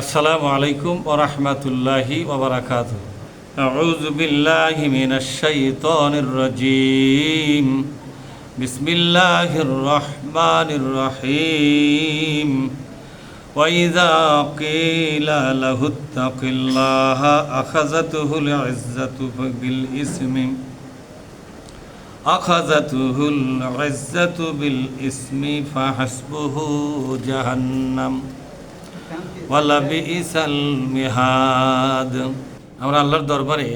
আসসালামু আলাইকুম ওয়া রাহমাতুল্লাহি ওয়া বারাকাতুহু। আউযু বিল্লাহি মিনাশ শাইতানির রাজীম। বিসমিল্লাহির রাহমানির রাহিম। ওয়া ইযা কিলা লাহুত্তাকিল্লাহা আখাযাতুহুল ইজ্জাতু বিল ইসমি ফাহাসবুহু জাহান্নাম ওয়ালা বিইসাল মিহাদ। আমরা আল্লাহর দরবারে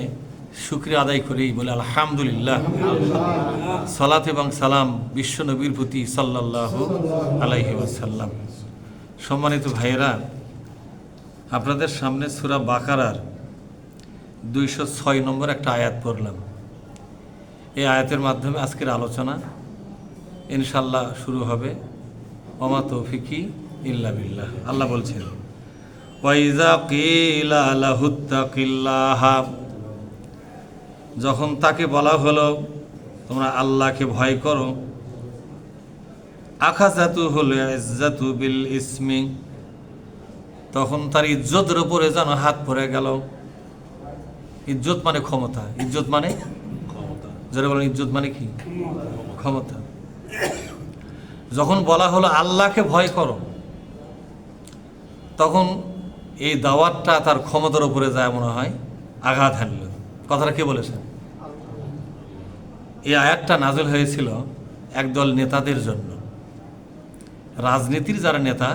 শুকরিয়া আদায় করি, বলে আলহামদুলিল্লাহ। সালাত এবং সালাম বিশ্ব নবীর প্রতি সাল্লাল্লাহু আলাইহি ওয়াসাল্লাম। সম্মানিত ভাইয়েরা, আপনাদের সামনে সূরা বাকারার 206 নম্বর একটা আয়াত পড়লাম। এই আয়াতের মাধ্যমে আজকের আলোচনা ইনশাল্লাহ শুরু হবে। ওমা তৌফিকি ইল্লা বিল্লাহ। আল্লাহ বলছেন, ওয়াইজা কিলা লাহুত্তাকিল্লাহা, যখন তাকে বলা হলো তোমরা আল্লাহকে ভয় করো, আখাযাতুহুল ইজ্জাতু বিল ইসমি, তখন তার ইজ্জতের উপরে যেন হাত পড়ে গেল। ইজ্জত মানে ক্ষমতা, ইজ্জত মানে ক্ষমতা। যারা বলেন ইজ্জত মানে কি? ক্ষমতা। যখন বলা হলো আল্লাহকে ভয় করো, তখন এই দাওয়াতটা তার ক্ষমতার উপরে যায় মনে হয় আঘাত হানল। কথাটা কে বলেছেন? এই আয়াতটা নাযিল হয়েছিল একদল নেতাদের জন্য। রাজনীতির যারা নেতা,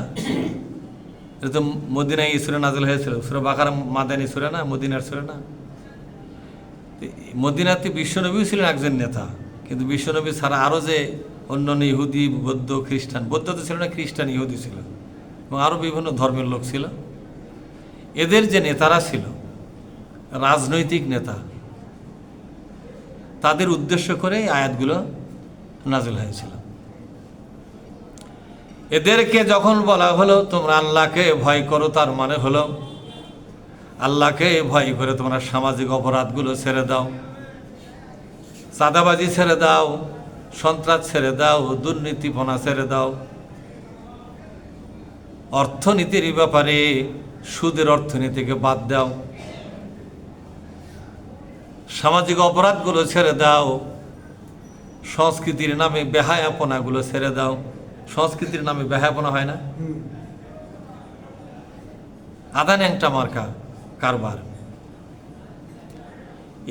এটা তো মদিনায় এই সূরা নাযিল হয়েছিল। সূরা বাকারা মাদানী সূরা না, মদিনার সূরা না। মদিনাতে বিশ্বনবীও ছিলেন একজন নেতা, কিন্তু বিশ্বনবী ছাড়া আরও যে অন্যান্য ইহুদি, বৌদ্ধ, খ্রিস্টান, বৌদ্ধ তো ছিল না, খ্রিস্টান, ইহুদি ছিল এবং আরও বিভিন্ন ধর্মের লোক ছিল। এদের যে নেতারা ছিল, রাজনৈতিক নেতা, তাদের উদ্দেশ্য করে এই আয়াতগুলো নাযিল হয়েছিল। এদেরকে যখন বলা হলো তোমরা আল্লাহকে ভয় করো, তার মানে হলো আল্লাহকে ভয় করে তোমরা সামাজিক অপরাধগুলো ছেড়ে দাও, চাঁদাবাজি ছেড়ে দাও, সন্ত্রাস ছেড়ে দাও, দুর্নীতিপনা ছেড়ে দাও, অর্থনীতির ব্যাপারে সুদের অর্থনীতিকে বাদ দাও, সামাজিক অপরাধগুলো ছেড়ে দাও, সংস্কৃতির নামে বেহায়াপনাগুলো ছেড়ে দাও। সংস্কৃতির নামে বেহায়াপনা হয় না? আদা ন্যাংটা মার্কা কারবার।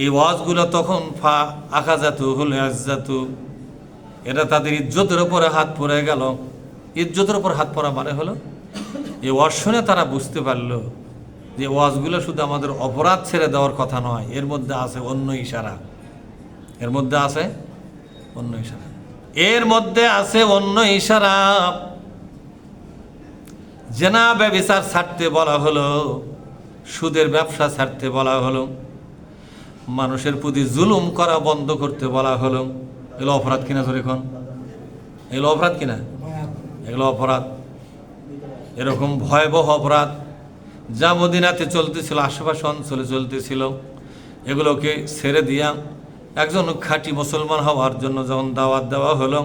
এই ওয়াজগুলো তখন ফা আখাযাতুহুল ইজ্জাতু, এটা তাদের ইজ্জতের উপরে হাত পড়ে গেল। ইজ্জতের উপর হাত পড়া মানে হলো এই ওয়াজ শুনে তারা বুঝতে পারলো যে ওয়াজগুলো শুধু আমাদের অপরাধ ছেড়ে দেওয়ার কথা নয়, এর মধ্যে আছে অন্য ইশারা, এর মধ্যে আছে অন্য ইশারা, এর মধ্যে আছে অন্য ইশারা। জেনা ব্যভিচার ছাড়তে বলা হলো, সুদের ব্যবসা ছাড়তে বলা হলো, মানুষের প্রতি জুলুম করা বন্ধ করতে বলা হলো। এগুলো অপরাধ কিনা? ধরে এখন এগুলো অপরাধ কিনা? এগুলো অপরাধ। এরকম ভয়াবহ অপরাধ যা মদিনাতে চলতেছিল, আশেপাশে অঞ্চলে চলতেছিল, এগুলোকে ছেড়ে দিয়া একজন খাঁটি মুসলমান হওয়ার জন্য যখন দাওয়াত দেওয়া হলো,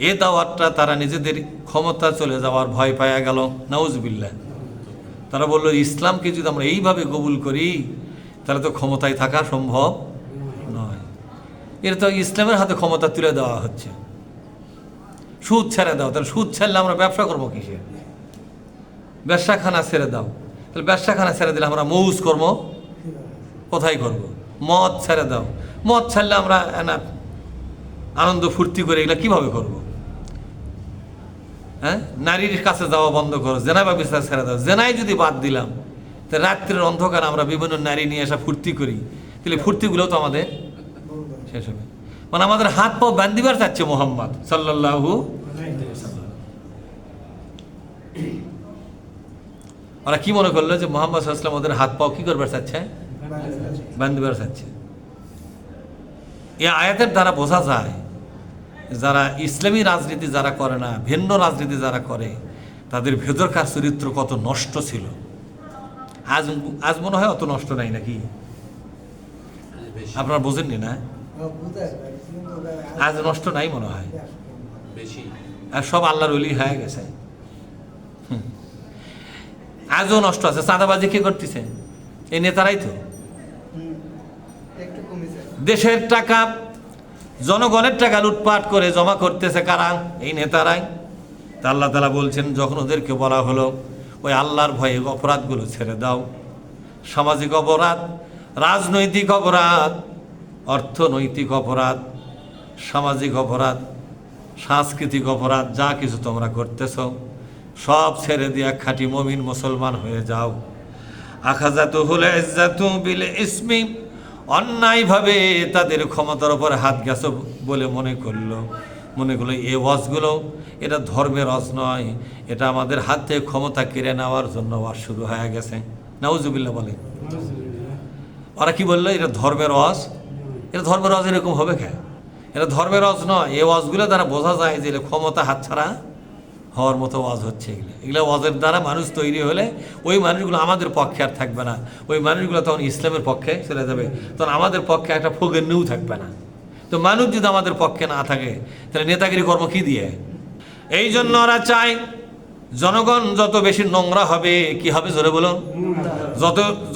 এই দাওয়াতটা তারা নিজেদের ক্ষমতা চলে যাওয়ার ভয় পাওয়া গেল। নাউজুবিল্লাহ। তারা বলল, ইসলামকে যদি আমরা এইভাবে কবুল করি তাহলে তো ক্ষমতায় থাকা সম্ভব নয়। এর তো ইসলামের হাতে ক্ষমতা তুলে দেওয়া হচ্ছে। সুদ ছেড়ে দাও, তাহলে সুদ ছাড়লে আমরা ব্যবসা করবো কিসে? ব্যবসাখানা ছেড়ে দাও, তাহলে ব্যবসাখানা ছেড়ে দিলে আমরা মৌজ কর্ম কোথায় করব? মদ ছেড়ে দাও, মদ ছাড়লে আমরা আনন্দ ফুর্তি করে এগুলো কীভাবে করব? হ্যাঁ, নারীর কাছে যাওয়া বন্ধ করো, জেনা ব্যবস্থা ছেড়ে দাও। জেনাই যদি বাদ দিলাম, তো রাত্রের অন্ধকার আমরা বিভিন্ন নারী নিয়ে আসা ফুর্তি করি, তাহলে ফুর্তিগুলোও তো আমাদের শেষ হবে। মানে আমাদের হাত পাও বান্ধিবার চাচ্ছে মুহাম্মদ সাল্লাল্লাহু। ওরা কি মনে করলো যে মুহাম্মদ সাল্লাল্লাহু আলাইহি ওয়াসাল্লাম ওদের হাত পাও কি করবার চাচ্ছে? বান্ধিবার চাচ্ছে। এই আয়াতের দ্বারা বোঝা যায় যারা ইসলামী রাজনীতি যারা করে না, ভিন্ন রাজনীতি যারা করে, তাদের ভেতরকার চরিত্র কত নষ্ট ছিল। আজ মনে হয় অত নষ্ট নাই নাকি? আপনারা বোঝেননি না? আজ নষ্ট নাই মনে হয়, আর সব আল্লাহর ওলি হয়ে গেছে। আজও নষ্ট আছে। চাঁদাবাজি কে করতেছে? এই নেতারাই তো। দেশের টাকা, জনগণের টাকা লুটপাট করে জমা করতেছে কারা? এই নেতারাই। তা আল্লাহ তাআলা বলছেন, যখন ওদেরকে বলা হলো ওই আল্লাহর ভয়ে অপরাধগুলো ছেড়ে দাও, সামাজিক অপরাধ, রাজনৈতিক অপরাধ, অর্থনৈতিক অপরাধ, সামাজিক অপরাধ, সাংস্কৃতিক অপরাধ, যা কিছু তোমরা করতেছ সব ছেড়ে দিয়ে খাঁটি মুমিন মুসলমান হয়ে যাও। আখাযাতুহুল ইজ্জাতু বিল ইসমি, অন্যায়ভাবে তাদের ক্ষমতার উপর হাত গেছে বলে মনে করলো এই ওয়াজগুলো এটা ধর্মের ওয়াজ নয়, এটা আমাদের হাত থেকে ক্ষমতা কেড়ে নেওয়ার জন্য ওয়াজ শুরু হয়ে গেছে। নাউজুবিল্লাহ বলে। ওরা কি বললো? এটা ধর্মের ওয়াজ। এটা ধর্মের ওয়াজ এরকম হবে কেন? এটা ধর্মের ওয়াজ নয়। এই ওয়াজগুলো দ্বারা বোঝা যায় যে ক্ষমতা হাতছাড়া হওয়ার মতো ওয়াজ হচ্ছে। এগুলো ওয়াজের দ্বারা মানুষ তৈরি হলে ওই মানুষগুলো আমাদের পক্ষে আর থাকবে না, ওই মানুষগুলো তখন ইসলামের পক্ষে চলে যাবে, তখন আমাদের পক্ষে একটা ফগের নিউ থাকবে না। তো মানুষ যদি আমাদের পক্ষে না থাকে তাহলে নেতাগিরি কর্ম কি দিয়ে? এই জন্য ওরা চায় জনগণ যত বেশি নোংরা হবে, কি হবে জোরে বলুন,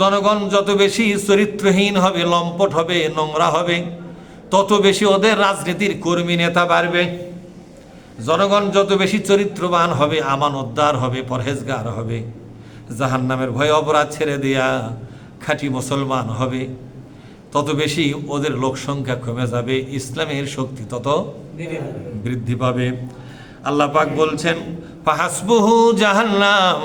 জনগণ যত বেশি চরিত্রহীন হবে, লম্পট হবে, নোংরা হবে, তত বেশি ওদের রাজনীতির কর্মী নেতা বাড়বে। জনগণ যত বেশি চরিত্রবান হবে, আমানতদার হবে, পরহেজগার হবে, জাহান্নামের ভয়ে অপরাধ ছেড়ে দিয়া খাঁটি মুসলমান হবে, তত বেশি ওদের লোক সংখ্যা কমে যাবে, ইসলামের শক্তি তত বৃদ্ধি পাবে। আল্লাহ পাক বলছেন, ফাহাসবুহু জাহান্নাম,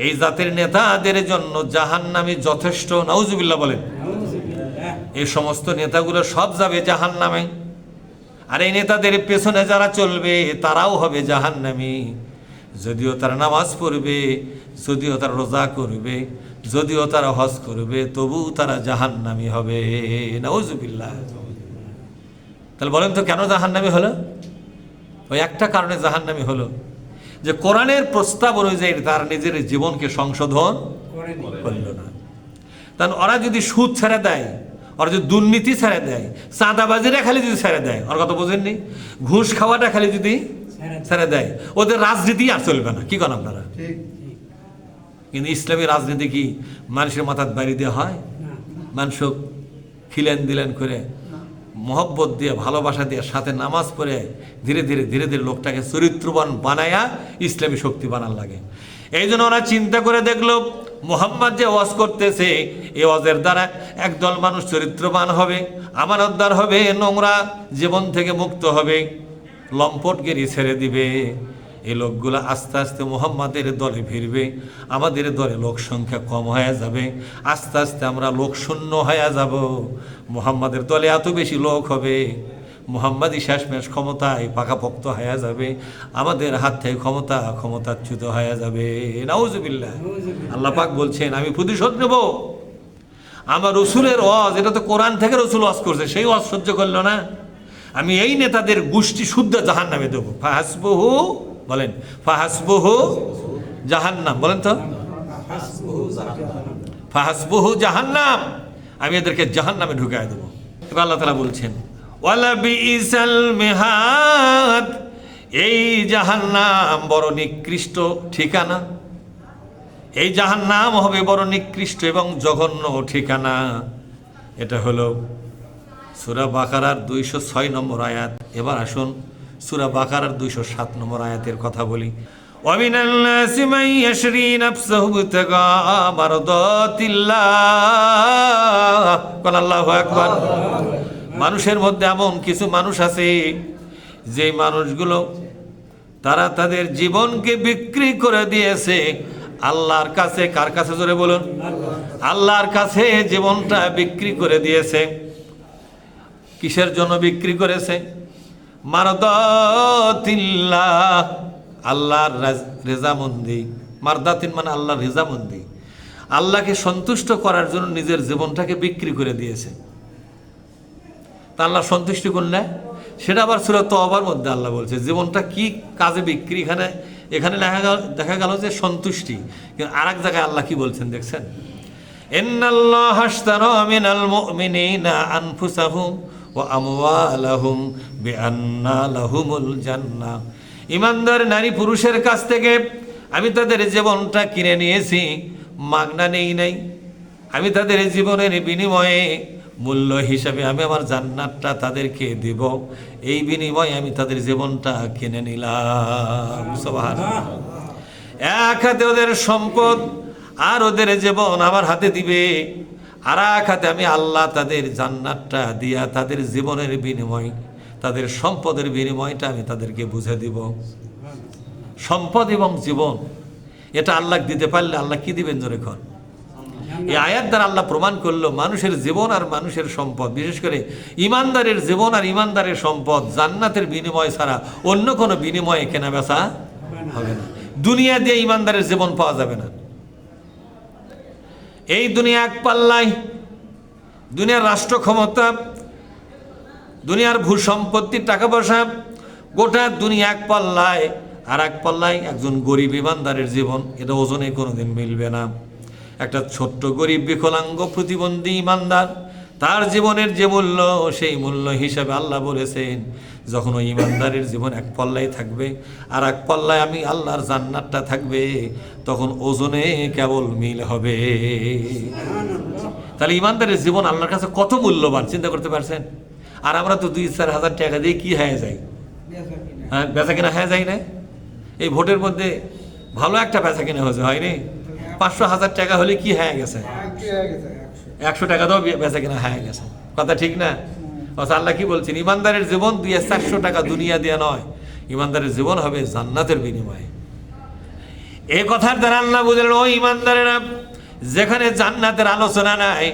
এই জাতের নেতাদের জন্য জাহান্নামই যথেষ্ট। নাউজুবিল্লাহ বলেন। এই সমস্ত নেতাগুলো সব যাবে জাহান্নামে, আর এই নেতাদের পেছনে যারা চলবে তারাও হবে জাহান্নামী। যদিও তারা নামাজ পড়বে, যদিও তারা রোজা করবে, যদিও তারা হজ করবে, তবু তারা জাহান্নামী হবে। নাউজুবিল্লাহ। তাহলে বলেন তো কেন জাহান্নামী হলো? ওই একটা কারণে জাহান্নামী হলো যে কোরআনের প্রস্তাব অনুযায়ী তার নিজের জীবনকে সংশোধন করলো না। কারণ ওরা যদি সুদ ছেড়ে দেয়, ওরা যদি দুর্নীতি ছেড়ে দেয়, চাঁদাবাজিরা খালি যদি ছেড়ে দেয়, ওর কথা বোঝেননি, ঘুষ খাওয়াটা খালি যদি ছেড়ে দেয়, ওদের রাজনীতি আর চলবে না। কি করেন আপনারা? কিন্তু ইসলামী রাজনীতি কি মানুষের মাথার বাড়ি দেওয়া হয়? মানুষ খিলেন দিলেন করে, মহব্বত দিয়ে, ভালোবাসা দিয়ে, সাথে নামাজ পড়ে ধীরে ধীরে ধীরে ধীরে লোকটাকে চরিত্রবান বানায়া ইসলামী শক্তি বানান লাগে। এই জন্য ওরা চিন্তা করে দেখলো মুহাম্মদ যে ওয়াজ করতেছে, এই ওয়াজের দ্বারা একদল মানুষ চরিত্রবান হবে, আমানতদার হবে, নোংরা জীবন থেকে মুক্ত হবে, লম্পটগিরি ছেড়ে দিবে। এই লোকগুলো আস্তে আস্তে মুহাম্মাদের দলে ভিড়বে, আমাদের দলে লোক সংখ্যা কম হয়ে যাবে, আস্তে আস্তে আমরা লোক শূন্য হয়ে যাব। মুহাম্মাদের দলে এত বেশি লোক হবে, মুহাম্মাদই শেষমেশ ক্ষমতায় পাকাপোক্ত হয়ে যাবে, আমাদের হাত থেকে ক্ষমতাচ্যুত হয়ে যাবে। নাউজুবিল্লাহ। আল্লাহ পাক বলছেন, আমি প্রতিশোধ নেব। আমার রসুলের ওয়াজ, এটা তো কোরআন থেকে রসুল ওয়াজ করছে, সেই ওয়াজ সহ্য করলো না, আমি এই নেতাদের গোষ্ঠী শুদ্ধ জাহান্নামে দেবো। ফাহাসবুহু বলেন, ফাহাসবুহু জাহান্নাম বলেন তো, ফাহাসবুহু জাহান্নাম, আমি এদেরকে জাহান্নামে ঢুকায় দেবো। এবার আল্লাহ তাআলা বলছেন, ওয়ালা বিইসাল মিহাদ, এই জাহান্নাম বড় নিকৃষ্ট ঠিকানা, এই জাহান্নাম হবে বড় নিকৃষ্ট এবং জঘন্য ঠিকানা। এটা হলো সূরা বাকারার 206 নম্বর আয়াত। এবার আসুন সূরা বাকারার 207 নম্বর আয়াতের কথা বলি। ওয়ামিনান নাসি মান ইয়াশরি নাফসাহু ইবতিগা মারদাতিল্লাহ, কোন আল্লাহু আকবার। মানুষের মধ্যে এমন কিছু মানুষ আছে যে মানুষগুলো তারা তাদের জীবনকে বিক্রি করে দিয়েছে আল্লাহর কাছে। কার কাছে? জোরে বলুন। আল্লাহর কাছে জীবনটা বিক্রি করে দিয়েছে। কিসের জন্য বিক্রি করেছে? মারদাতিল্লাহ, আল্লাহর রেজামন্দি। মারদাতিন মানে আল্লাহর রেজামন্দি, আল্লাহকে সন্তুষ্ট করার জন্য নিজের জীবনটাকে বিক্রি করে দিয়েছে। তা আল্লাহ সন্তুষ্টি করলে সেটা আবার সূরা তওবার মধ্যে আল্লাহ বলছে জীবনটা কি কাজে বিক্রি। এখানে দেখা গেল যে সন্তুষ্টি, কিন্তু আর এক জায়গায় আল্লাহ কি বলছেন দেখছেন, ইন্নাল্লাহা আশতারা মিনাল মুমিনিনা আনফুসাহুম ওয়া আমওয়ালাহুম বিআন্না লাহুমুল জান্নাহ। ঈমানদার নারী পুরুষের কাছ থেকে আমি তাদের জীবনটা কিনে নিয়েছি, মাগনা নেই নাই। আমি তাদের জীবনের বিনিময়ে মূল্য হিসাবে আমি আমার জান্নাতটা তাদেরকে দিব, এই বিনিময়ে আমি তাদের জীবনটা কিনে নিলাম। সুবহানাল্লাহ। এক হাতে ওদের সম্পদ আর ওদের জীবন আমার হাতে দিবে, আর এক হাতে আমি আল্লাহ তাদের জান্নাতটা দিয়া তাদের জীবনের বিনিময়, তাদের সম্পদের বিনিময়টা আমি তাদেরকে বুঝে দিব। সম্পদ এবং জীবন এটা আল্লাহ দিতে পারলে আল্লাহ কি দিবেন জোরে কর। এই আয়াত দ্বারা আল্লাহ প্রমাণ করলো মানুষের জীবন আর মানুষের সম্পদ, বিশেষ করে ইমানদারের জীবন আর ইমানদারের সম্পদ জান্নাতের বিনিময় ছাড়া অন্য কোনো বিনিময়ে কেনা বেচা হবে না। দুনিয়া দিয়ে ইমানদারের জীবন পাওয়া যাবে না। এই দুনিয়া এক পাল্লায়, দুনিয়ার রাষ্ট্র ক্ষমতা, দুনিয়ার ভূ সম্পত্তি, টাকা পয়সা, গোটা দুনিয়া এক পাল্লায়, আর এক পাল্লায় একজন গরিব ইমানদারের জীবন, এটা ওজনে কোনোদিন মিলবে না। একটা ছোট্ট গরিব বিকলাঙ্গ প্রতিবন্ধী ইমানদার, তার জীবনের যে মূল্য, সেই মূল্য হিসাবে আল্লাহ বলেছেন যখন ওই ইমানদারের জীবন এক পাল্লায় থাকবে আর এক পাল্লায় আমি আল্লাহর জান্নাতটা থাকবে, তখন ওজনে কেবল মিল হবে। তাহলে ইমানদারের জীবন আল্লাহর কাছে কত মূল্যবান চিন্তা করতে পারছেন? আর আমরা তো 2-4 হাজার টাকা দিয়ে কি হয়ে যাই, হ্যাঁ বেচা কিনা হয়ে যায় না? এই ভোটের মধ্যে ভালো একটা বেচা কিনা হয়েছে, হয়নি? 500-1000 টাকা হলে কি হয়ে গেছে, 100 টাকা দাও বেচা কিনা হয়ে গেছে। কথা ঠিক না? আল্লাহ কি বলছেন? ইমানদারের জীবন 200-400 টাকা দুনিয়া দিয়ে নয়, ইমানদারের জীবন হবে জান্নাতের বিনিময়ে। এই কথার দ্বারা আল্লাহ বুঝলেন ও ইমানদারেরা, যেখানে জান্নাতের আলোচনা নাই,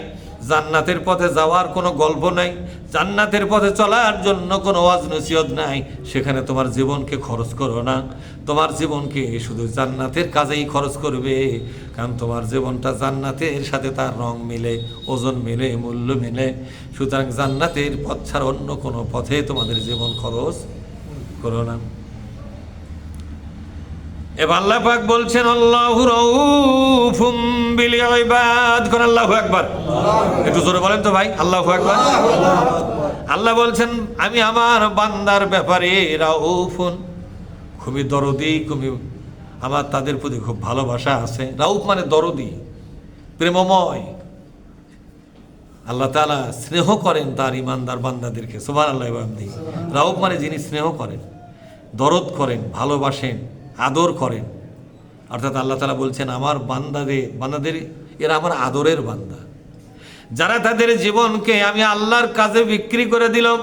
জান্নাতের পথে যাওয়ার কোনো গল্প নাই, জান্নাতের পথে চলার জন্য কোনো ওয়াজ নসিহত নাই, সেখানে তোমার জীবনকে খরচ করো না। তোমার জীবনকে শুধু জান্নাতের কাজেই খরচ করবে, কারণ তোমার জীবনটা জান্নাতের সাথে তার রং মিলে, ওজন মিলে, মূল্য মিলে। সুতরাং জান্নাতের পথ ছাড়া অন্য কোনো পথে তোমাদের জীবন খরচ করো না। এবার আল্লাহ পাক বলছেন আল্লাহু রাউফুম বিল ইবাদ। কোন আল্লাহু আকবার, একটু জোরে বলেন তো ভাই, আল্লাহু আকবার। আল্লাহ বলছেন আমি আমার বান্দার ব্যাপারে রাউফুন, খুবই দরদি, খুবই আমার তাদের প্রতি খুব ভালোবাসা আছে। রাউফ মানে দরদি, প্রেমময়। আল্লাহ তাআলা স্নেহ করেন তার ইমানদার বান্দাদেরকে। সুবহানাল্লাহ। রাউফ মানে যিনি স্নেহ করেন, দরদ করেন, ভালোবাসেন, আদর করেন। অর্থাৎ আল্লাহ তাআলা বলছেন আমার বান্দাদের এরা আমার আদরের বান্দা, যারা তাদের জীবনকে আমি আল্লাহর কাছে বিক্রি করে দিলাম,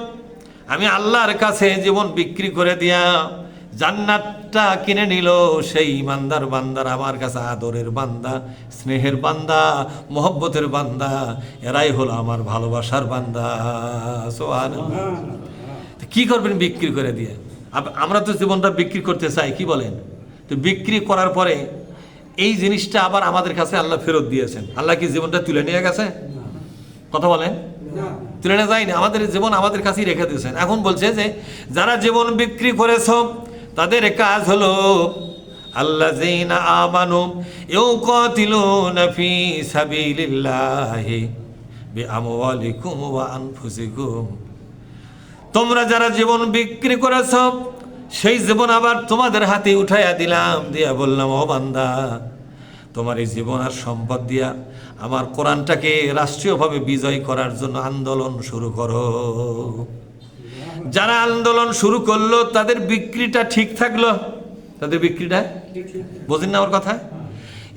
আমি আল্লাহর কাছে জীবন বিক্রি করে দিয়া জান্নাতটা কিনে নিল, সেই ইমানদার বান্দার আমার কাছে আদরের বান্দা, স্নেহের বান্দা, মহব্বতের বান্দা, এরাই হলো আমার ভালোবাসার বান্দা। সুবহানাল্লাহ। কি করবেন বিক্রি করে দিয়ে? আমরা তো জীবনটা বিক্রি করতে চাই, কি বলেন? তো বিক্রি করার পরে এই জিনিসটা আবার আমাদের কাছে আল্লাহ ফেরত দিয়েছেন। আল্লাহ কি জীবনটা তুলে নিয়ে গেছে? কথা বলেন, তুলে নিয়ে যায়নি, আমাদের জীবন আমাদের কাছেই রেখে দিয়েছেন। এখন বলছে যে যারা জীবন বিক্রি করেছ তাদের কাজ হলো আল্লাযীনা আমানু ইউকাতিলুনা ফি সাবিলিল্লাহি বিআমওয়ালিকুম ওয়া আনফুসিকুম। তোমরা যারা জীবন বিক্রি করেছ, সেই জীবন আবার তোমাদের হাতে উঠাইয়া দিলাম, দিয়া বললাম ও বান্দা, তোমার এই জীবন আর সম্পদ দিয়া আমার কোরআনটাকে রাষ্ট্রীয়ভাবে বিজয় করার জন্য আন্দোলন শুরু করো। যারা আন্দোলন শুরু করলো তাদের বিক্রিটা ঠিক থাকলো, তাদের বিক্রিটা বোঝেন না আমার কথা?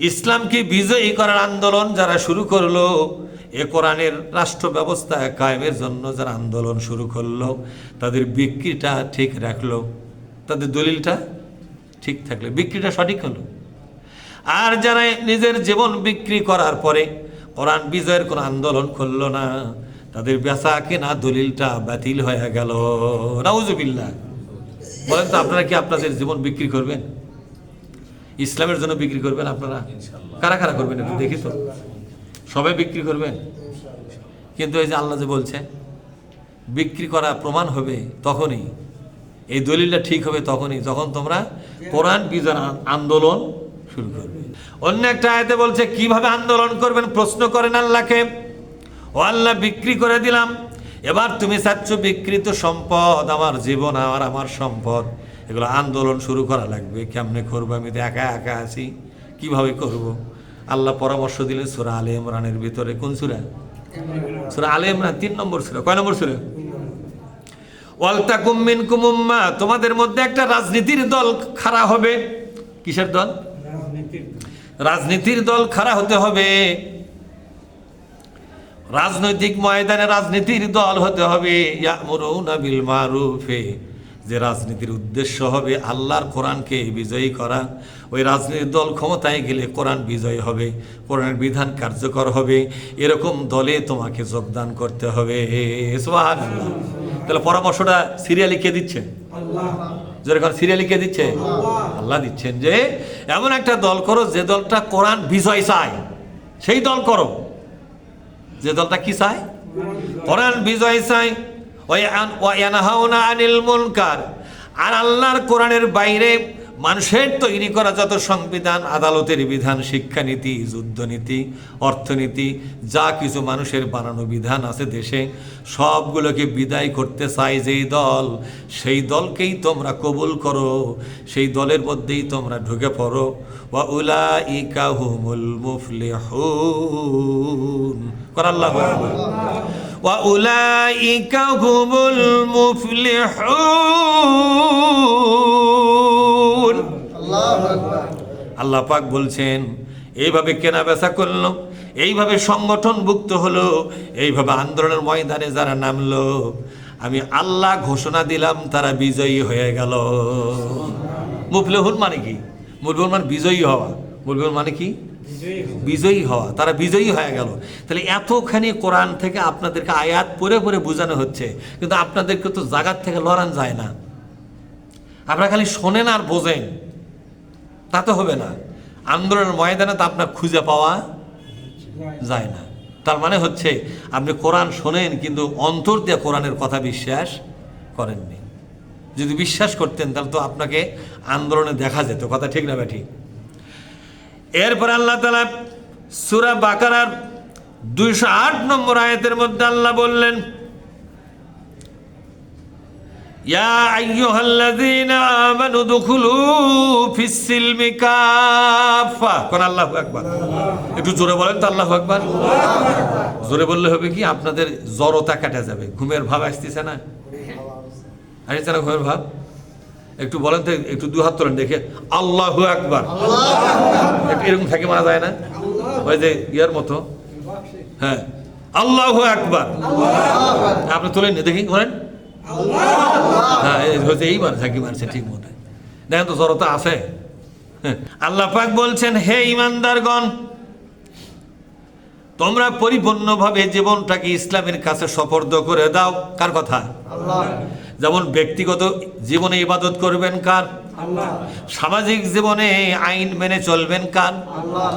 ইসলামকে বিজয়ী করার আন্দোলন যারা শুরু করলো, এ কোরআনের রাষ্ট্র ব্যবস্থা কায়েমের জন্য যারা আন্দোলন শুরু করলো, তাদের বিক্রিটা ঠিক রাখলো, তাদের দলিলটা ঠিক থাকলে বিক্রিটা সঠিক হলো। আর যারা নিজের জীবন বিক্রি করার পরে কোরআন বিজয়ের কোনো আন্দোলন করলো না, তাদের বেচা কেনা দলিলটা বাতিল হয়ে গেল। নাউজুবিল্লাহ। বলেন তো আপনারা কি আপনাদের জীবন বিক্রি করবেন? ইসলামের জন্য বিক্রি করবেন আপনারা? কারা কারা করবেন একটু দেখি তো। সবাই বিক্রি করবেন? কিন্তু এই যে আল্লাহ যে বলছে বিক্রি করা প্রমাণ হবে তখনই, এই দলিলটা ঠিক হবে তখনই যখন তোমরা কোরআন বিজয় আন্দোলন শুরু করবে। অন্য একটা আয়াতে বলছে কিভাবে আন্দোলন করবেন, প্রশ্ন করেন আল্লাহকে। ও আল্লাহ, বিক্রি করে দিলাম, এবার তুমি চাচ্ছ বিকৃত সম্পদ, আমার জীবন আর আমার সম্পদ, এগুলো আন্দোলন শুরু করা লাগবে। কেমনে করবো, আমি তো একা একা আছি, কিভাবে করব? আল্লাহ পরামর্শ দিলেন সূরা আলে ইমরানের ভিতরে। কোন সূরা? সূরা আলে ইমরান 3 নম্বর সূরা। কয় নম্বর সূরা? ওয়ালতাকুম মিনকুম উম্মাহ, তোমাদের মধ্যে একটা রাজনীতির দল খাড়া হবে। কিসের দল? রাজনীতির দল খাড়া হতে হবে। রাজনৈতিক ময়দানে রাজনীতির দল হতে হবে। ইয়ামুরুনা বিল মারুফে, যে রাজনীতির উদ্দেশ্য হবে আল্লাহর কোরআনকে বিজয়ী করা। ওই রাজনীতির দল ক্ষমতায় গেলে কোরআন বিজয়ী হবে, কোরআনের বিধান কার্যকর হবে। এরকম দলে তোমাকে যোগদান করতে হবে। সুবহানাল্লাহ। তাহলে পরামর্শটা সিরিয়ালি কে দিচ্ছে? আল্লাহ। যেরকম সিরিয়ালি কে দিচ্ছে? আল্লাহ দিচ্ছেন যে এমন একটা দল করো যে দলটা কোরআন বিজয় চায়, সেই দল করো। যে দলটা কি চায়? কোরআন বিজয় চায়। ওয়ায়ানহাউনা আনিল মুনকার, আর আল্লাহর কোরআনের বাইরে মানুষের তৈরি করা যত সংবিধান, আদালতের বিধান, শিক্ষানীতি, যুদ্ধনীতি, অর্থনীতি, যা কিছু মানুষের বানানো বিধান আছে দেশে, সবগুলোকে বিদায় করতে চায় যেই দল, সেই দলকেই তোমরা কবুল করো, সেই দলের মধ্যেই তোমরা ঢুকে পড়ো। ওয়া উলাইকা হুমুল মুফলিহুন। কর আল্লাহু আকবার। ওয়া উলাইকা হুমুল মুফলিহুন। আল্লাহ পাক বলছেন এইভাবে কেনা বেচা করলো, এইভাবে সংগঠনভুক্ত হলো, এইভাবে আন্দোলনের ময়দানে যারা নামলো, আমি আল্লাহ ঘোষণা দিলাম তারা বিজয়ী হয়ে গেল। মুফলিহুন মানে কি? মুফলিহুন মানে বিজয়ী হওয়া। মুফলিহুন মানে কি? বিজয়ী হওয়া। তারা বিজয়ী হয়ে গেল। তাহলে এতখানি কোরআন থেকে আপনাদেরকে আয়াত পড়ে পড়ে বোঝানো হচ্ছে, কিন্তু আপনাদেরকে তো জায়গার থেকে লড়ান যায় না। আপনারা খালি শোনেন আর বোঝেন, তা তো হবে না। আন্দোলনের ময়দানে তো আপনার খুঁজে পাওয়া যায় না। তার মানে হচ্ছে আপনি কোরআন শোনেন কিন্তু অন্তর দিয়ে কোরআনের কথা বিশ্বাস করেননি। যদি বিশ্বাস করতেন তাহলে তো আপনাকে আন্দোলনে দেখা যেত। কথা ঠিক না ব্যাঠি? এরপর আল্লাহ তাআলা সূরা বাকারার 208 নম্বর আয়াতের মধ্যে আল্লাহ বললেন, ইয়া আইয়ুহাল্লাযীনা আমানু দুখুলু ফিস-সিলমি কাফা। কোন আল্লাহু আকবার। একটু জোরে বলেন তো আল্লাহু আকবার। জোরে বললে হবে কি, আপনাদের জড়তা কেটে যাবে। ঘুমের ভাব আসতেছে না? আসছে না ঘুমের ভাব? একটু বলেন তো, একটু দু হাত তোলেন দেখে আল্লাহু আকবার। এরকম থাকে মারা যায় না? ওই যে ইয়ার মতো। হ্যাঁ, আল্লাহু আকবার। আপনি তোলেন দেখি, বলেন। হ্যাঁ, এইবার ঝাঁকি মারছে ঠিক মতো। দেখেন তো জড়তা আছে। আল্লাহ পাক বলছেন, হে ঈমানদারগণ, তোমরা পরিপূর্ণভাবে জীবনটাকে ইসলামের কাছে সুপর্দ করে দাও। কার কথা? আল্লাহ। যেমন ব্যক্তিগত জীবনে ইবাদত করবেন কার? আল্লাহ। সামাজিক জীবনে আইন মেনে চলবেন কার? আল্লাহ।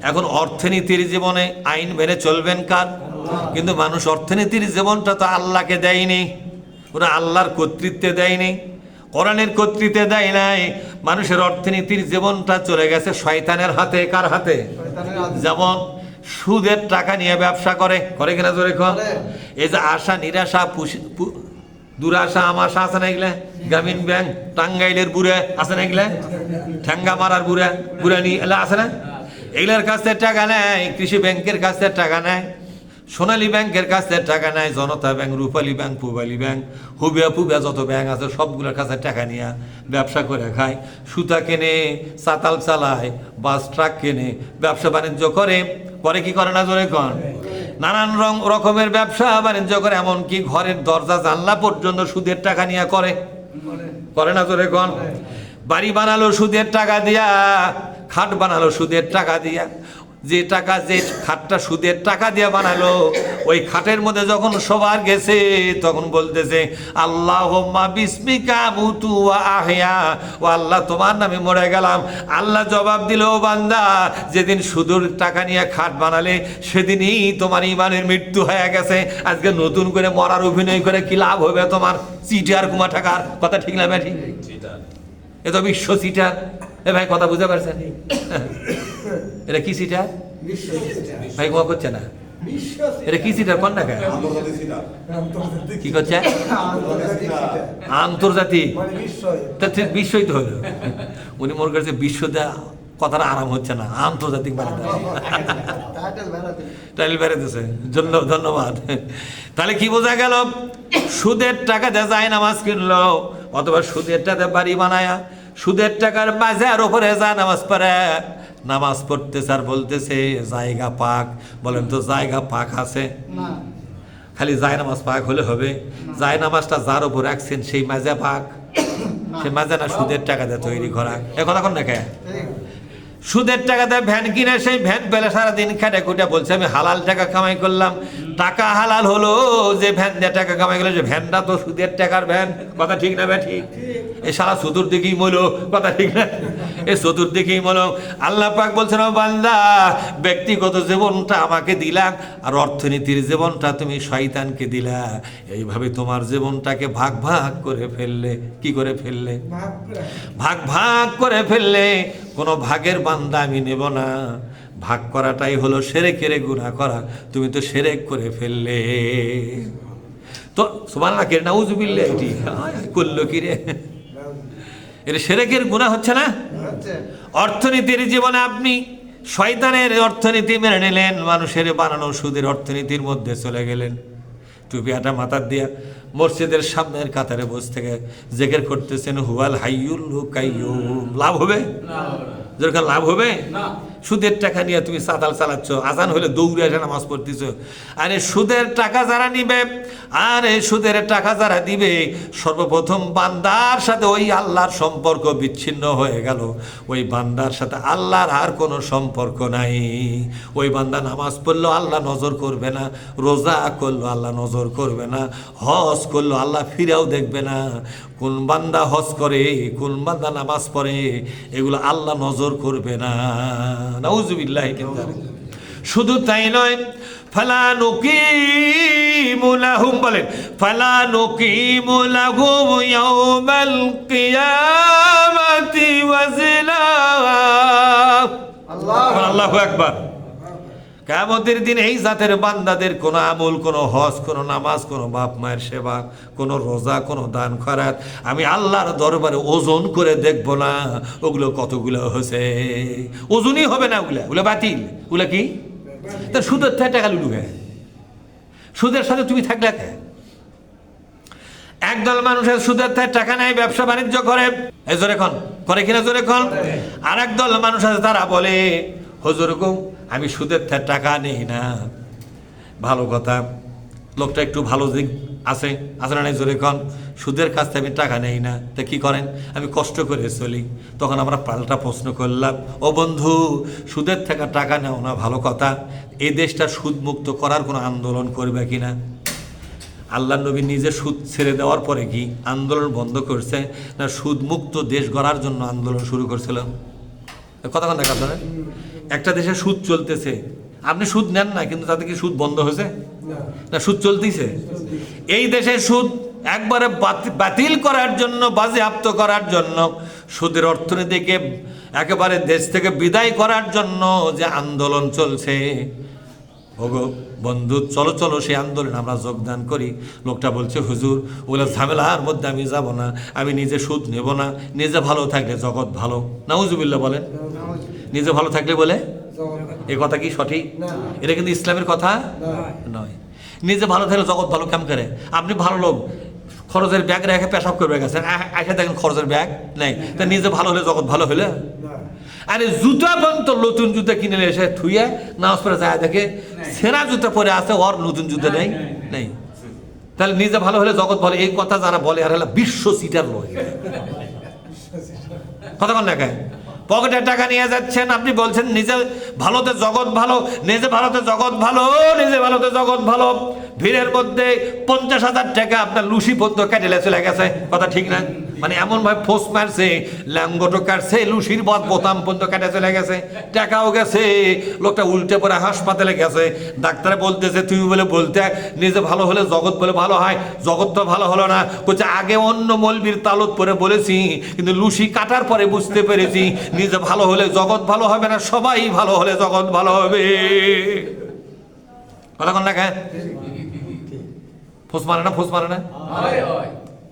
এখন অর্থনীতির জীবনে আইন মেনে চলবেন কার? আল্লাহ। কিন্তু মানুষ অর্থনীতির জীবনটা তো আল্লাহকে দেয়নি, ওরা আল্লাহর কর্তৃত্বে দেয়নি, কোরআনের কর্তৃত্বে দেয় নাই। মানুষের অর্থনীতির জীবনটা চলে গেছে শয়তানের হাতে। কার হাতে? যেমন সুদের টাকা নিয়ে ব্যবসা করে কিনা জোরে কর। এই যে আশা নিরাশা দুরাশা আমাশা আছে না এগুলা? গ্রামীণ ব্যাংক, টাঙ্গাইলের বুড়ে আছে না এগুলা? ঠ্যাঙ্গা মারার বুড়ানি এলা আছে না? এগুলার কাছ থেকে টাকা নেয়, কৃষি ব্যাংকের কাছ থেকে টাকা নেয়, সোনালী ব্যাংকের কাছ থেকে টাকা নেয়, জনতা ব্যাংক, রূপালী ব্যাংক, পূবালী ব্যাংক, হুবিয়া যত ব্যাংক আছে সবগুলোর কাছে টাকা নিয়ে ব্যবসা করে খায়। সুতা কেনে, চাতাল চালায়, বাস ট্রাক কেনে, ব্যবসা বাণিজ্য করে কি করে না জোরে কন? নানান রকমের ব্যবসা বাণিজ্য করে, এমনকি ঘরের দরজা জানলা পর্যন্ত সুদের টাকা নিয়ে করে না জোরে কন? বাড়ি বানালো সুদের টাকা দিয়া, খাট বানালো সুদের টাকা দিয়া। যে খাটটা সুদের টাকা দিয়ে বানালো, ওই খাটের মধ্যে যখন সবার গেছে তখন বলতেছে আল্লাহুম্মা বিসমিকা আমুতু ওয়া আহইয়া, ও আল্লাহ তোমার নামে মরে গেলাম। আল্লাহ জবাব দিল, ও বান্দা, যেদিন সুদের টাকা নিয়ে খাট বানালে সেদিনই তোমার ঈমানের মৃত্যু হয়ে গেছে। আজকে নতুন করে মরার অভিনয় করে কি লাভ হবে তোমার? চিটার কুমা টাকার কথা ঠিক না ভাই? এ তো বিশ্ব চিটার। এ ভাই কথা বুঝতে পারছেন? এটা কি সিটার ভাই? কোয়া করছে না? এটা কি সিটার কোন টাকা কি করছে আন্তর্জাতিক বিশ্বই তো হলো উনি মনে করছে বিশ্ব দেয়া কথাটা আরাম হচ্ছে না আন্তর্জাতিক টাইটেল বেড়াতেছে ধন্যবাদ। তাহলে কি বোঝা গেল সুদের টাকা দিয়ে যায় নামাজ কিনলো অথবা সুদের টাকা বাড়ি বানায়া সুদের টাকার বাজার ওপরে যায় নামাজ পড়ে নামাজ পড়তে স্যার বলতেছে জায়গা পাক বলেন তো জায়গা পাক আছে খালি যায় নামাজ পাক হলে হবে যায় নামাজটা যার ওপর রাখছেন সেই মাজা পাক সেই মাজা না সুদের টাকা দিয়ে তৈরি করা এ কথা কোন দেখে সুদের টাকা দিয়ে ভ্যান কিনে সেই ভ্যান পেলে সারাদিন খেটে খুঁটে বলছে আমি হালাল টাকা কামাই করলাম টাকা হালাল হলো যে ভ্যান দিয়ে টাকা কামাই করলো যে ভ্যানটা তো সুদের টাকার ভ্যান কথা ঠিক না ঠিক এই সারা চতুর্দিকেই মলো কথা ঠিক না এই চতুর্দিকেই মলো আল্লাহ পাক বলছেন বান্দা ব্যক্তিগত জীবনটা আমাকে দিলাম আর অর্থনীতির জীবনটা তুমি শয়তানকে দিলা এইভাবে তোমার জীবনটাকে ভাগ ভাগ করে ফেললে কি করে ফেললে ভাগ ভাগ করে ফেললে কোনো ভাগের বান্দা আমি নেব না ভাগ করাটাই হলো শিরকের গুনাহ করা তুমি তো শিরক করে ফেললে তো সুবহানাল্লাহ কে নাউজুবিল্লাহ এটি করলো কি রে এটা শিরকের গুনাহ হচ্ছে না অর্থনীতির জীবনে আপনি শয়তানের অর্থনীতি মেনে নিলেন মানুষের বানানো সুদের অর্থনীতির মধ্যে চলে গেলেন টুপিয়াটা মাথার দিয়া মসজিদের সামনের কাতারে বসে থেকে জিকির করতেছেন হুয়াল হাইয়ুল কাইয়ুম লাভ হবে যেরকম লাভ হবে সুদের টাকা নিয়ে তুমি সাতাল চালাচ্ছ আজান হলে দৌড়ে এসে নামাজ পড়তেছ আরে সুদের টাকা যারা নিবে আর এই সুদের টাকা যারা দিবে সর্বপ্রথম বান্দার সাথে ওই আল্লাহর সম্পর্ক বিচ্ছিন্ন হয়ে গেল ওই বান্দার সাথে আল্লাহর আর কোনো সম্পর্ক নাই ওই বান্দা নামাজ পড়লো আল্লাহ নজর করবে না রোজা করলো আল্লাহ নজর করবে না হজ করলো আল্লাহ ফিরেও দেখবে না কোন বান্দা হজ করে কোন বান্দা নামাজ পড়ে এগুলো আল্লাহ নজর করবে না নাউজুবিল্লাহ শুধু তাই নয় ফালা নুকিমু লাহুম বলেন ফালা নুকিমু লাহুম ইয়াউমাল কিয়ামাতি ওয়াজনা আল্লাহু আকবার কিয়ামতের দিন এই জাতের বান্দাদের কোনো আমল কোনো হজ কোনো নামাজ কোনো বাপ মায়ের সেবা কোনো রোজা কোনো দান খয়রাত আমি আল্লাহর দরবারে ওজন করে দেখব না ওগুলো কতগুলো হয়েছে ওজনই হবে না ওগুলো বাতিল ওগুলো কি তা সুদের টাকা লুলুকে সুদের সাথে তুমি থাকলে একদল মানুষের সুদের টাকা নেয় ব্যবসা বাণিজ্য করে এই জোরে খন করে কিনা জোরে খন আর একদল মানুষ আছে তারা বলে হুজুর গো আমি সুদের টাকা নেই না ভালো কথা লোকটা একটু ভালো দিক আছে না নাই জোরে খন সুদের কাছ থেকে আমি টাকা নেই না তা কি করেন আমি কষ্ট করে চলি তখন আমরা পাল্টা প্রশ্ন করলাম ও বন্ধু সুদের থেকে টাকা নেও না ভালো কথা এই দেশটা সুদমুক্ত করার কোনো আন্দোলন করবে কিনা আল্লাহ নবী নিজে সুদ ছেড়ে দেওয়ার পরে কি আন্দোলন বন্ধ করছে না সুদমুক্ত দেশ গড়ার জন্য আন্দোলন শুরু করছিল কতক্ষণ দেখা আপনারা একটা দেশে সুদ চলতেছে আপনি সুদ নেন না কিন্তু তাতে কি সুদ বন্ধ হয়েছে না সুদ চলতেছে এই দেশে সুদ একবারে বাতিল করার জন্য বাজেয়াপ্ত করার জন্য সুদের অর্থনীতিকে একেবারে দেশ থেকে বিদায় করার জন্য যে আন্দোলন চলছে ওগো বন্ধু চলো চলো সেই আন্দোলনে আমরা যোগদান করি লোকটা বলছে হুজুর ওগুলো ঝামেলার মধ্যে আমি যাব না আমি নিজে সুদ নেব না নিজে ভালো থাকলে জগৎ ভালো নাউজুবিল্লাহ বলেন নিজে ভালো থাকলে বলে এ কথা কি সঠিক এটা কিন্তু ইসলামের কথা নয় নিজে ভালো থাকলে জগৎ ভালো কাম করে আপনি ভালো লোক খরচের ব্যাগ রেখে পেশাব করবে গেছেন এসে দেখেন খরচের ব্যাগ নেই তা নিজে ভালো হলে জগৎ ভালো হলে আরে জুতা পর্যন্ত নতুন জুতা কিনে এসে থুয়ে নামাজ পড়ে যায় দেখে সেরা জুতা পরে আছে ওর নতুন জুতা নেই নেই তাহলে নিজে ভালো হলে জগৎ ভালো এই কথা যারা বলে আর হলো বিশ্ব সিটার লয় কতক্ষণ দেখায় পকেটের টাকা নিয়ে যাচ্ছেন আপনি বলছেন নিজে ভালোতে জগৎ ভালো নিজে ভালোতে জগৎ ভালো নিজে ভালোতে জগৎ ভালো ভিড়ের মধ্যে 50,000 টাকা আপনার লুসি পর্যন্ত কেটে চলে গেছে কথা ঠিক না মানে এমন ভাবে ফোস মারছে ল্যাঙ্গটো কাটছে লুসির বোতাম পর্যন্ত কেটে চলে গেছে টাকাও গেছে লোকটা উল্টে পরে হাসপাতালে গেছে ডাক্তারে বলতেছে তুমি বলে বলতে নিজে ভালো হলে জগৎ বলে ভালো হয় জগৎ তো ভালো হলো না বলছে আগে অন্য মৌলবীর তালত পরে বলেছি কিন্তু লুসি কাটার পরে বুঝতে পেরেছি নিজে ভালো হলে জগৎ ভালো হবে না সবাই ভালো হলে জগৎ ভালো হবে কথা কোন লেখা ফোঁস মারে না, ফোঁস মারে না,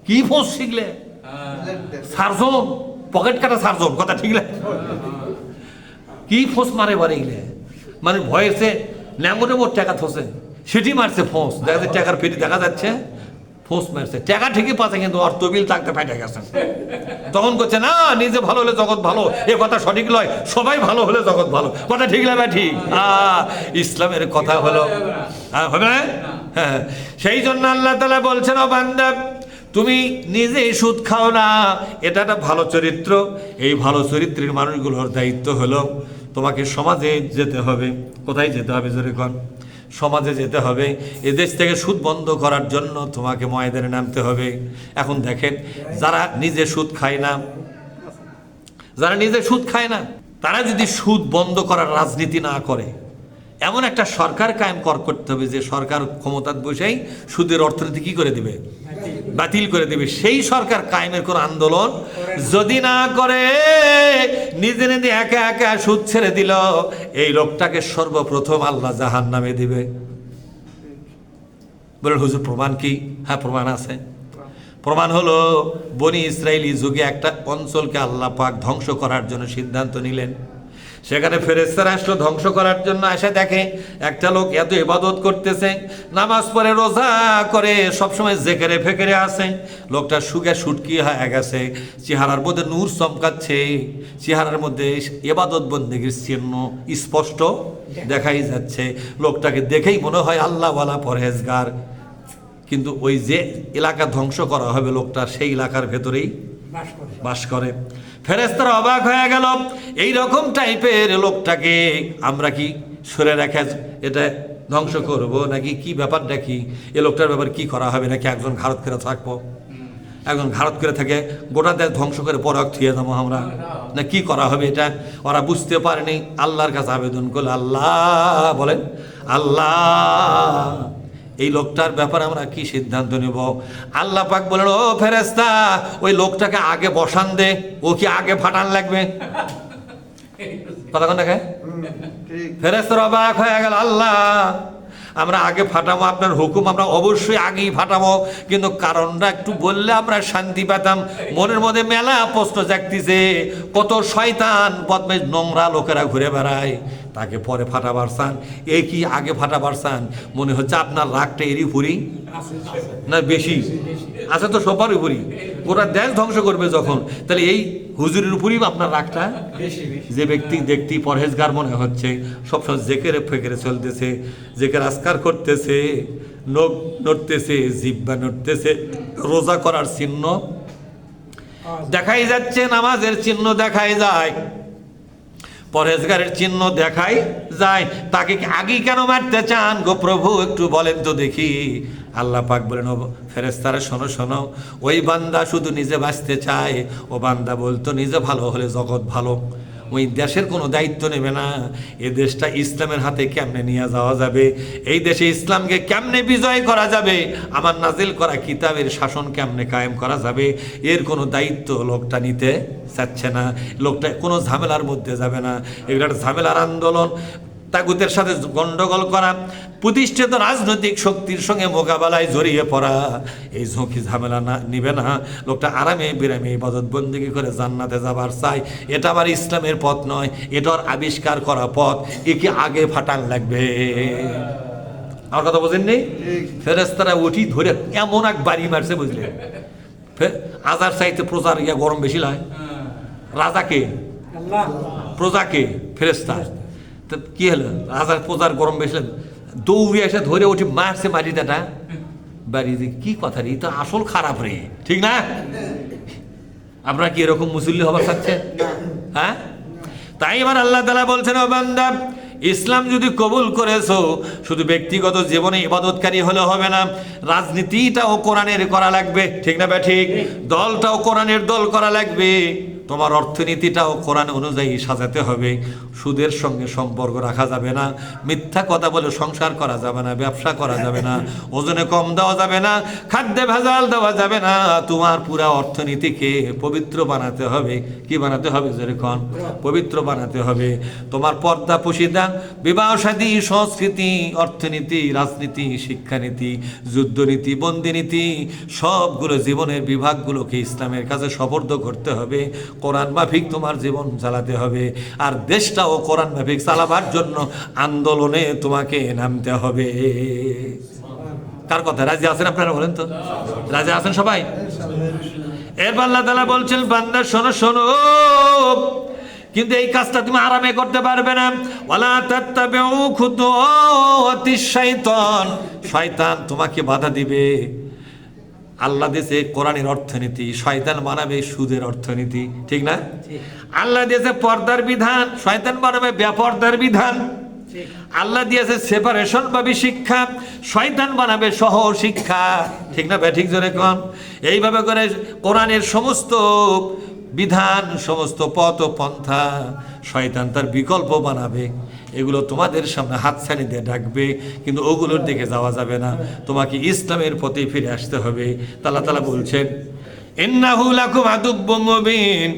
কি ফোঁস শিখলে সার্জন, পকেট কাটা সার্জন, কথা ঠিক লাগে, কি ফোঁস মারে বারে গেলে মানে ভয়েসে ন্যামোরে মোট টাকা থসে সেটি মারছে ফোঁস, দেখা যাচ্ছে টাকার পেটি দেখা যাচ্ছে ফোঁস মারছে, টাকা ঠিকই পাচ্ছে কিন্তু অর্থ বিল থাকতে ফেটে গেছে। তখন করছে না নিজে ভালো হলে জগৎ ভালো, এ কথা সঠিক নয়, সবাই ভালো হলে জগৎ ভালো, কথা ঠিক লাগে ঠিক। ইসলামের কথা হলো হবে না? হ্যাঁ, সেই জন্য আল্লাহ তাআলা বলছেন, ও বান্দা তুমি নিজে সুদ খাও না, এটা একটা ভালো চরিত্র। এই ভালো চরিত্রের মানুষগুলোর দায়িত্ব হলো তোমাকে সমাজে যেতে হবে। কোথায় যেতে হবে জোরে কর? সমাজে যেতে হবে। এদেশ থেকে সুদ বন্ধ করার জন্য তোমাকে ময়দানে নামতে হবে। এখন দেখেন, যারা নিজে সুদ খায় না, যারা নিজে সুদ খায় না, তারা যদি সুদ বন্ধ করার রাজনীতি না করে, এমন একটা সরকার কায়েম করতে হবে যে সরকার ক্ষমতায় বসেই সুদের অর্থনীতি কি করে দিবে? বাতিল করে দেবে। সেই সরকার কায়েমের কোন আন্দোলন যদি না করে, নিজে নিজে একা একা সুদ ছেড়ে দিল, এই লোকটাকে সর্বপ্রথম আল্লাহ জাহান্নামে দিবে। বলেন হুজুর প্রমাণ কি? হ্যাঁ প্রমাণ আছে। প্রমাণ হলো বনি ইসরায়েলি যুগে একটা অঞ্চলকে আল্লাহ পাক ধ্বংস করার জন্য সিদ্ধান্ত নিলেন। সেখানে ফেরেশতারা আসলো ধ্বংস করার জন্য। এসে দেখে একটা লোক এত ইবাদত করতেছে, নামাজ পড়ে, রোজা করে, সবসময় জেকেরে ফেকেরে আছে, লোকটা সুখে সুটকি হয়ে গেছে, চেহারার মধ্যে নূর চমকাচ্ছে, চেহারার মধ্যে ইবাদত বন্দেগীর চিহ্ন স্পষ্ট দেখাই যাচ্ছে। লোকটাকে দেখেই মনে হয় আল্লাহওয়ালা পরহেজগার, কিন্তু ওই যে এলাকা ধ্বংস করা হবে লোকটা সেই এলাকার ভেতরেই বাস করে। ফেরেশতারা অবাক হয়ে গেল, এই রকম টাইপের লোকটাকে আমরা কি সরে রেখে এটা ধ্বংস করব নাকি কি ব্যাপারটা কি? এ লোকটার ব্যাপার কি করা হবে? নাকি একজন ঘাড়ত করে থাকবো, একজন ঘাড়ত করে থাকে গোটা দেশ ধ্বংস করে পরে থুয়ে যাবো আমরা, না কি করা হবে? এটা ওরা বুঝতে পারেনি। আল্লাহর কাছে আবেদন করলে আল্লাহ বলেন, আল্লাহ এই লোকটার ব্যাপারে আমরা কি সিদ্ধান্ত নেব? আল্লাহ পাক বলেন, ও ফেরেশতা ওই লোকটাকে আগে বসান দে, ও কি আগে ফাটান লাগবে? কথা কোন দেখে ফেরেশতারা অবাক হয়ে গেল, আল্লাহ আমরা আগে ফাটাবো, আপনার হুকুম আমরা অবশ্যই আগেই ফাটাবো, কিন্তু কারণটা একটু বললে আমরা শান্তি পেতাম। মনের মধ্যে মেলা প্রশ্ন জাগতিছে, কত শয়তান বদমেশ নোংরা লোকেরা ঘুরে বেড়ায়, তাকে পরে ফাটাবার চান, এ কি আগে ফাটাবার চান? মনে হচ্ছে আপনার রাগটা এরই উপরই না বেশি আছে, তো সবার উপরই, ওরা দেশ ধ্বংস করবে যখন, তাহলে এই হুজুরের উপরই আপনার রাগটা। যে ব্যক্তি দেখতে পরহেজগার মনে হচ্ছে, সবসময় জেকেরে ফেকেরে চলতেছে, জেকের আজকার করতেছে, নখ নড়তেছে, জিহ্বা নড়তেছে, রোজা করার চিহ্ন দেখাই যাচ্ছে, নামাজের চিহ্ন দেখাই যায়, পরহেজগারের চিহ্ন দেখাই যায়, তাকে আগেই কেন মারতে চান গো প্রভু একটু বলেন তো দেখি? আল্লাহ পাক বলেন, ও ফেরেশতারা শোনো শোনো, ওই বান্দা শুধু নিজে বাঁচতে চায়, ও বান্দা বলতো নিজে ভালো হলে জগৎ ভালো, ওই দেশের কোনো দায়িত্ব নেবে না। এ দেশটা ইসলামের হাতে কেমনে নিয়ে যাওয়া যাবে, এই দেশে ইসলামকে কেমনে বিজয় করা যাবে, আমার নাজিল করা কিতাবের শাসন কেমনে কায়েম করা যাবে, এর কোনো দায়িত্ব লোকটা নিতে চাচ্ছে না। লোকটা কোনো ঝামেলার মধ্যে যাবে না। এগুলো একটা ঝামেলার আন্দোলন, তাগুতের সাথে গন্ডগোল করা, প্রতিষ্ঠিত রাজনৈতিক শক্তির সঙ্গে মোকাবেলায় জড়িয়ে পড়া, এই ঝুঁকি ঝামেলা না নিবে না। লোকটা আরামে বিরামে ইবাদত বন্দেগী করে জান্নাতে যাবার চাই, এটা আবার ইসলামের পথ নয়, এটার আবিষ্কার করা পথ, একে আগে ফাটান লাগবে। আমার কথা বোঝেননি? ফেরেশতারা উঠি ধরে এমন এক বাড়ি মারছে, বুঝলে? আজার চাইতে প্রজার ইয়া গরম বেশি লাগে। রাজাকে প্রজাকে ফেরেশতা, তো কি হলো? রাজার প্রজার গরম বেশি দৌড়ে এসে ধরে উঠে মারছে বাড়িটাটা। বাড়ি কি কথা রে, তো আসল খারাপ রে, ঠিক না? আপনারা কি এরকম মুসল্লি হবার চাচ্ছেন? হ্যাঁ, তাই এবার আল্লাহ তাআলা বলছেন, ও বান্দা ইসলাম যদি কবুল করেছো, শুধু ব্যক্তিগত জীবনে ইবাদতকারী হলে হবে না, রাজনীতিটাও কোরআনের করা লাগবে, ঠিক না বে ঠিক? দলটাও কোরআনের দল করা লাগবে, তোমার অর্থনীতিটাও কোরআন অনুযায়ী সাজাতে হবে, সুদের সঙ্গে সম্পর্ক রাখা যাবে না, মিথ্যা কথা বলে সংসার করা যাবে না, ব্যবসা করা যাবে না, ওজনে কম দেওয়া যাবে না, খাদ্যে ভেজাল দেওয়া যাবে না। তোমার পুরা অর্থনীতিকে পবিত্র বানাতে হবে। কি বানাতে হবে? যেরকম পবিত্র বানাতে হবে। তোমার পর্দা পশিদা, বিবাহ শাদী, সংস্কৃতি, অর্থনীতি, রাজনীতি, শিক্ষানীতি, যুদ্ধনীতি, বন্দিনীতি, সবগুলো জীবনের বিভাগগুলোকে ইসলামের কাছে সুপর্দ করতে হবে। কোরআন মাফিক তোমার জীবন চালাতে হবে। আর দেশটাও কোরআন মাফিক চালাবার জন্য আন্দোলনে তোমাকে নামতে হবে। কার কথা রাজি আছেন আপনারা? বলেন তো, রাজি আছেন সবাই? এরপর আল্লাহ তাআলা বলছেন, বান্দা শোনো শোনো, কিন্তু এই কাজটা তুমি আরামে করতে পারবে না। ওয়ালা তাত্তাবিউ খুতুওয়াতিশ শাইতান, শয়তান তোমাকে বাধা দিবে। আল্লাহ দিয়েছে কোরআনের অর্থনীতি, শয়তান বানাবে সুদের অর্থনীতি, ঠিক না? আল্লাহ দিয়েছে পর্দার বিধান, শয়তান বানাবে বেপর্দার বিধান। আল্লাহ দিয়েছে সেপারেশন ভাবে শিক্ষা, শয়তান বানাবে সহ শিক্ষা, ঠিক না? ঠিক জোরে কম। এইভাবে করে কোরআনের সমস্ত বিধান, সমস্ত পথ ও পন্থা শয়তান তার বিকল্প বানাবে। এগুলো তোমাদের সামনে হাতছানি দিয়ে ডাকবে, কিন্তু ওগুলোর দিকে যাওয়া যাবে না। তোমাকে ইসলামের পথে ফিরে আসতে হবে। আল্লাহ তাআলা বলছেন, ইন্নাহু লাকুম আদুব্বুম মুবিন,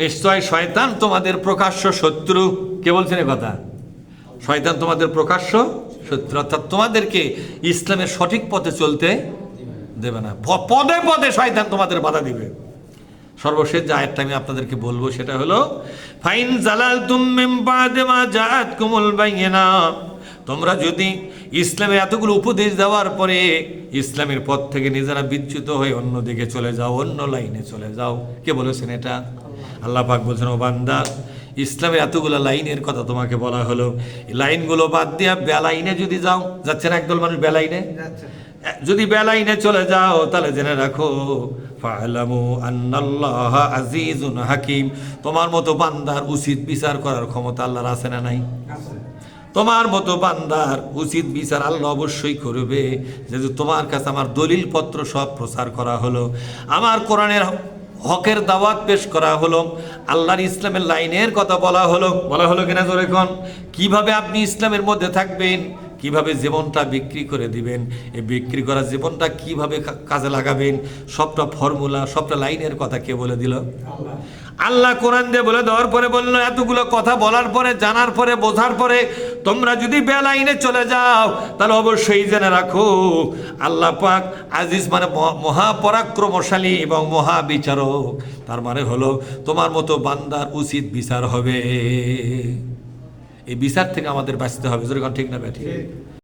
নিশ্চয় শয়তান তোমাদের প্রকাশ্য শত্রু। কে বলছেন এই কথা? শয়তান তোমাদের প্রকাশ্য শত্রু, অর্থাৎ তোমাদেরকে ইসলামের সঠিক পথে চলতে দেবে না। পদে পদে শয়তান তোমাদের বাধা দিবে। সর্বশেষ যে আয়াতটা আমি আপনাদেরকে বলবো সেটা হলো, ফাইন জালালতুম মিন বাদি মা জাআতকুমুল বাইয়িনা, তোমরা যদি ইসলামের এতগুলো উপদেশ দেওয়ার পরে ইসলামের পথ থেকে নিজেরা বিচ্যুত হয়ে অন্যদিকে চলে যাও, অন্য লাইনে চলে যাও। কে বলেছেন এটা? আল্লাহ পাক বলছেন, ও বান্দা, ইসলামের এতগুলো লাইনের কথা তোমাকে বলা হলো, এই লাইনগুলো বাদ দিয়া বেলাইনে যদি যাও, যাচ্ছে না একদল মানুষ বেলাইনে, যদি বেলাইনে চলে যাও তাহলে জেনে রাখো, ফা'লামু আন্নাল্লাহা আজিজুন হাকিম, তোমার মতো বান্দার উচিত বিচার করার ক্ষমতা আল্লাহর আছে না নাই? তোমার মতো বান্দার উচিত বিচার আল্লাহ অবশ্যই করবে। যেহেতু তোমার কাছে আমার দলিল পত্র সব প্রচার করা হলো, আমার কোরআনের হকের দাওয়াত পেশ করা হলো, আল্লাহর ইসলামের লাইনের কথা বলা হলো কিনা জোরে কোন? কিভাবে আপনি ইসলামের মধ্যে থাকবেন, কিভাবে জীবনটা বিক্রি করে দিবেন, এই বিক্রি করা জীবনটা কিভাবে কাজে লাগাবেন, সবটা ফর্মুলা, সবটা লাইনের কথা কে বলে দিল? আল্লাহ কোরআন দিয়ে বলে দেওয়ার পরে বললো, এতগুলো কথা বলার পরে, জানার পরে, বোঝার পরে তোমরা যদি বেলাইনে চলে যাও তাহলে অবশ্যই জেনে রাখো, আল্লাহ পাক আজিজ মানে মহাপরাক্রমশালী এবং মহাবিচারক। তার মানে হলো তোমার মতো বান্দার উচিত বিচার হবে। এই বিচার থেকে আমাদের বাঁচতে হবে। যেরকম ঠিক না? ঠিক।